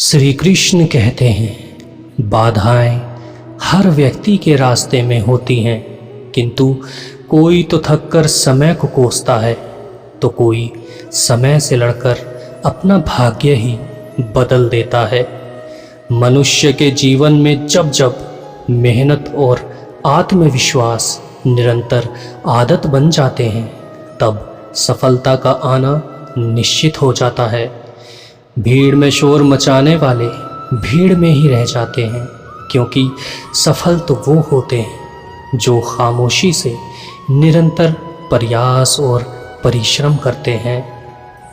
श्री कृष्ण कहते हैं, बाधाएं हर व्यक्ति के रास्ते में होती हैं, किंतु कोई तो थककर समय को कोसता है, तो कोई समय से लड़कर अपना भाग्य ही बदल देता है। मनुष्य के जीवन में जब जब मेहनत और आत्मविश्वास निरंतर आदत बन जाते हैं, तब सफलता का आना निश्चित हो जाता है। भीड़ में शोर मचाने वाले भीड़ में ही रह जाते हैं, क्योंकि सफल तो वो होते हैं जो खामोशी से निरंतर प्रयास और परिश्रम करते हैं।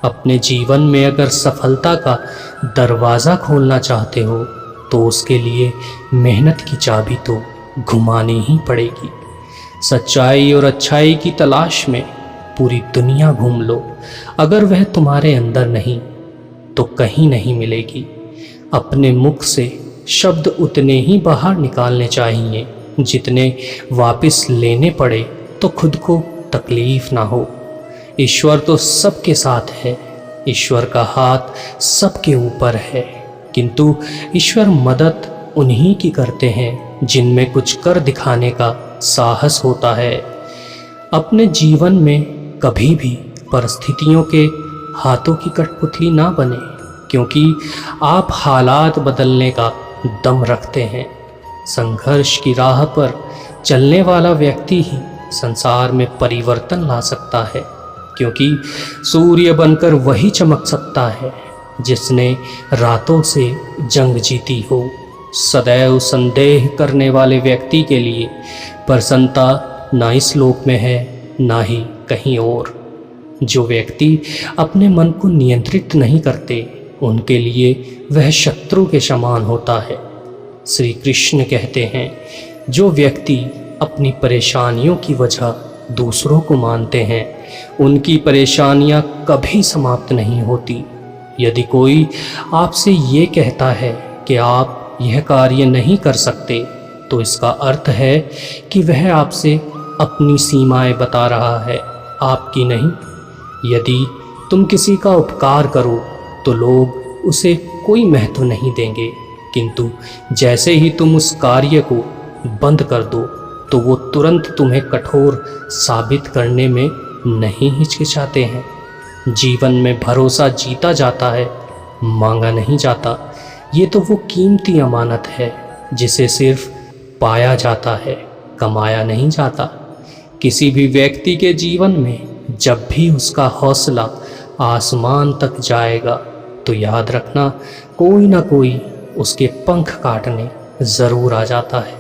अपने जीवन में अगर सफलता का दरवाज़ा खोलना चाहते हो तो उसके लिए मेहनत की चाबी तो घुमानी ही पड़ेगी। सच्चाई और अच्छाई की तलाश में पूरी दुनिया घूम लो, अगर वह तुम्हारे अंदर नहीं तो कहीं नहीं मिलेगी। अपने मुख से शब्द उतने ही बाहर निकालने चाहिए जितने वापस लेने पड़े तो खुद को तकलीफ ना हो। ईश्वर तो सबके साथ है, ईश्वर का हाथ सबके ऊपर है, किंतु ईश्वर मदद उन्हीं की करते हैं जिनमें कुछ कर दिखाने का साहस होता है। अपने जीवन में कभी भी परिस्थितियों के हाथों की कठपुतली ना बने, क्योंकि आप हालात बदलने का दम रखते हैं। संघर्ष की राह पर चलने वाला व्यक्ति ही संसार में परिवर्तन ला सकता है, क्योंकि सूर्य बनकर वही चमक सकता है जिसने रातों से जंग जीती हो। सदैव संदेह करने वाले व्यक्ति के लिए प्रसन्नता ना इस लोक में है ना ही कहीं और। जो व्यक्ति अपने मन को नियंत्रित नहीं करते, उनके लिए वह शत्रु के समान होता है। श्री कृष्ण कहते हैं, जो व्यक्ति अपनी परेशानियों की वजह दूसरों को मानते हैं, उनकी परेशानियां कभी समाप्त नहीं होती। यदि कोई आपसे ये कहता है कि आप यह कार्य नहीं कर सकते, तो इसका अर्थ है कि वह आपसे अपनी सीमाएं बता रहा है, आपकी नहीं। यदि तुम किसी का उपकार करो तो लोग उसे कोई महत्व नहीं देंगे, किंतु जैसे ही तुम उस कार्य को बंद कर दो तो वो तुरंत तुम्हें कठोर साबित करने में नहीं हिचकिचाते हैं। जीवन में भरोसा जीता जाता है, मांगा नहीं जाता। ये तो वो कीमती अमानत है जिसे सिर्फ पाया जाता है, कमाया नहीं जाता। किसी भी व्यक्ति के जीवन में जब भी उसका हौसला आसमान तक जाएगा तो याद रखना, कोई ना कोई उसके पंख काटने ज़रूर आ जाता है।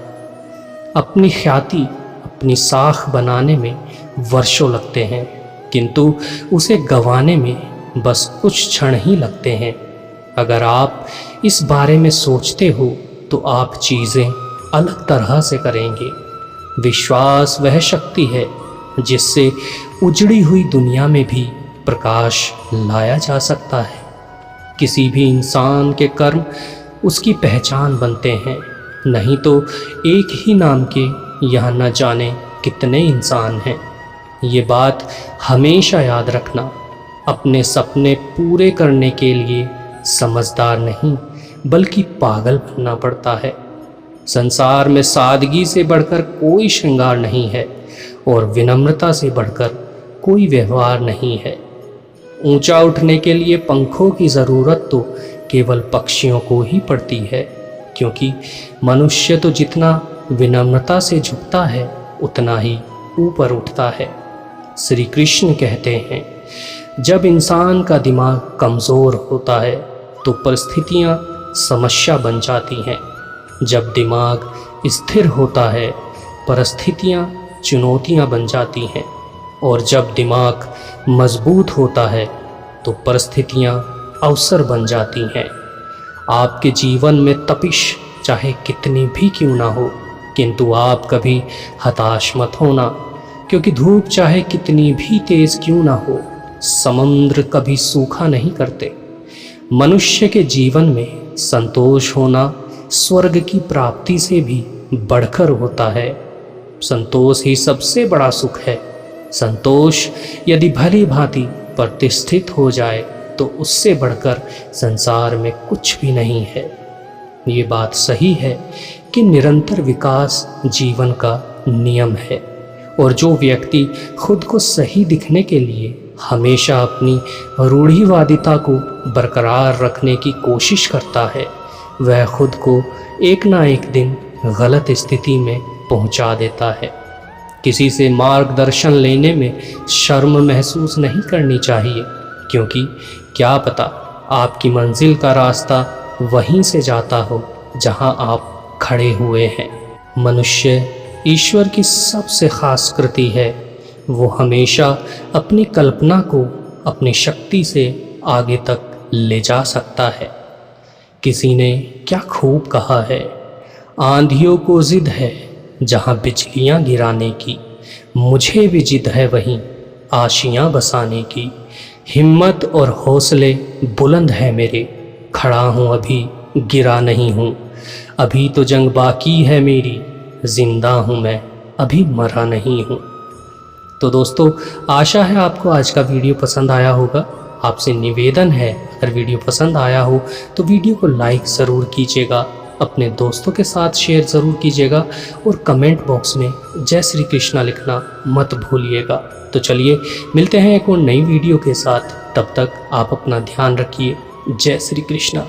अपनी ख्याति, अपनी साख बनाने में वर्षों लगते हैं, किंतु उसे गंवाने में बस कुछ क्षण ही लगते हैं। अगर आप इस बारे में सोचते हो तो आप चीज़ें अलग तरह से करेंगे। विश्वास वह शक्ति है जिससे उजड़ी हुई दुनिया में भी प्रकाश लाया जा सकता है। किसी भी इंसान के कर्म उसकी पहचान बनते हैं, नहीं तो एक ही नाम के यहाँ न जाने कितने इंसान हैं। ये बात हमेशा याद रखना। अपने सपने पूरे करने के लिए समझदार नहीं बल्कि पागल बनना पड़ता है। संसार में सादगी से बढ़कर कोई श्रृंगार नहीं है और विनम्रता से बढ़कर कोई व्यवहार नहीं है। ऊंचा उठने के लिए पंखों की ज़रूरत तो केवल पक्षियों को ही पड़ती है, क्योंकि मनुष्य तो जितना विनम्रता से झुकता है उतना ही ऊपर उठता है। श्री कृष्ण कहते हैं, जब इंसान का दिमाग कमज़ोर होता है तो परिस्थितियाँ समस्या बन जाती हैं। जब दिमाग स्थिर होता है परिस्थितियाँ चुनौतियाँ बन जाती हैं, और जब दिमाग मजबूत होता है तो परिस्थितियाँ अवसर बन जाती हैं। आपके जीवन में तपिश चाहे कितनी भी क्यों ना हो, किंतु आप कभी हताश मत होना, क्योंकि धूप चाहे कितनी भी तेज़ क्यों ना हो, समुद्र कभी सूखा नहीं करते। मनुष्य के जीवन में संतोष होना स्वर्ग की प्राप्ति से भी बढ़कर होता है। संतोष ही सबसे बड़ा सुख है। संतोष यदि भली भांति प्रतिष्ठित हो जाए तो उससे बढ़कर संसार में कुछ भी नहीं है। ये बात सही है कि निरंतर विकास जीवन का नियम है, और जो व्यक्ति खुद को सही दिखने के लिए हमेशा अपनी रूढ़िवादिता को बरकरार रखने की कोशिश करता है, वह खुद को एक ना एक दिन गलत स्थिति में पहुंचा देता है। किसी से मार्गदर्शन लेने में शर्म महसूस नहीं करनी चाहिए, क्योंकि क्या पता आपकी मंजिल का रास्ता वहीं से जाता हो जहां आप खड़े हुए हैं। मनुष्य ईश्वर की सबसे खास कृति है। वो हमेशा अपनी कल्पना को अपनी शक्ति से आगे तक ले जा सकता है। किसी ने क्या खूब कहा है, आंधियों को जिद है जहाँ बिजलियाँ गिराने की, मुझे भी जिद है वहीं आशियाँ बसाने की। हिम्मत और हौसले बुलंद है मेरे, खड़ा हूँ अभी गिरा नहीं हूँ। अभी तो जंग बाकी है मेरी, जिंदा हूँ मैं अभी मरा नहीं हूँ। तो दोस्तों, आशा है आपको आज का वीडियो पसंद आया होगा। आपसे निवेदन है, अगर वीडियो पसंद आया हो तो वीडियो को लाइक ज़रूर कीजिएगा, अपने दोस्तों के साथ शेयर ज़रूर कीजिएगा, और कमेंट बॉक्स में जय श्री कृष्णा लिखना मत भूलिएगा। तो चलिए मिलते हैं एक और नई वीडियो के साथ, तब तक आप अपना ध्यान रखिए। जय श्री कृष्णा।